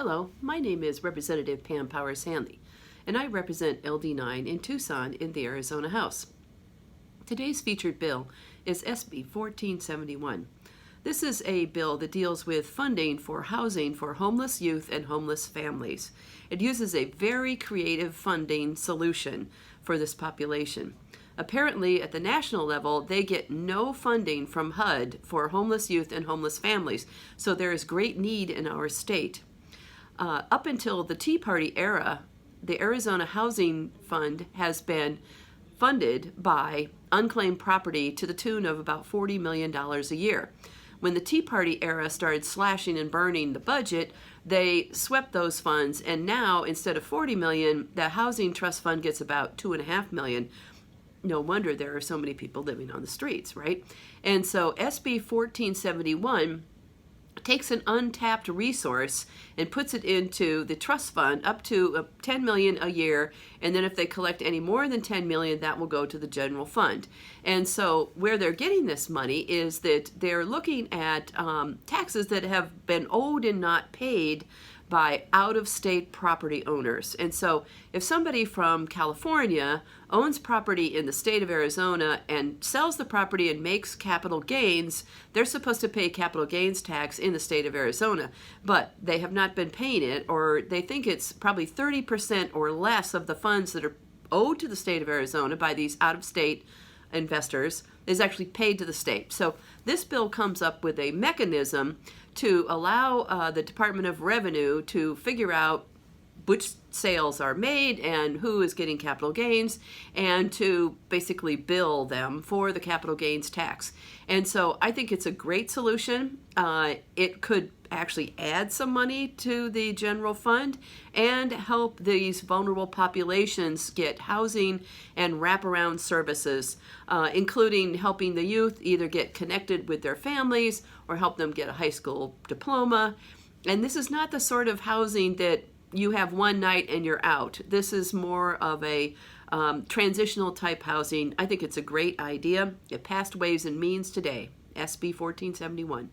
Hello, my name is Representative Pam Powers Hanley, and I represent LD9 in Tucson in the Arizona House. Today's featured bill is SB 1471. This is a bill that deals with funding for housing for homeless youth and homeless families. It uses a very creative funding solution for this population. Apparently, at the national level, they get no funding from HUD for homeless youth and homeless families, so there is great need in our state. Up until the Tea Party era, the Arizona Housing Fund has been funded by unclaimed property to the tune of about $40 million a year. When the Tea Party era started slashing and burning the budget, they swept those funds, and now instead of $40 million, the Housing Trust Fund gets about $2.5 million. No wonder there are so many people living on the streets, right? And so SB 1471 takes an untapped resource and puts it into the trust fund up to $10 million a year, and then if they collect any more than $10 million, that will go to the general fund. And so where they're getting this money is that they're looking at taxes that have been owed and not paid by out-of-state property owners. And so if somebody from California owns property in the state of Arizona and sells the property and makes capital gains, they're supposed to pay capital gains tax in the state of Arizona. But they have not been paying it, or they think it's probably 30% or less of the funds that are owed to the state of Arizona by these out-of-state investors is actually paid to the state. So this bill comes up with a mechanism to allow the Department of Revenue to figure out which sales are made and who is getting capital gains, and to basically bill them for the capital gains tax. And so I think it's a great solution. It could actually add some money to the general fund and help these vulnerable populations get housing and wraparound services, including helping the youth either get connected with their families or help them get a high school diploma. And this is not the sort of housing that you have one night and you're out. This is more of a transitional type housing. I think it's a great idea. It passed Ways and Means today, SB 1471.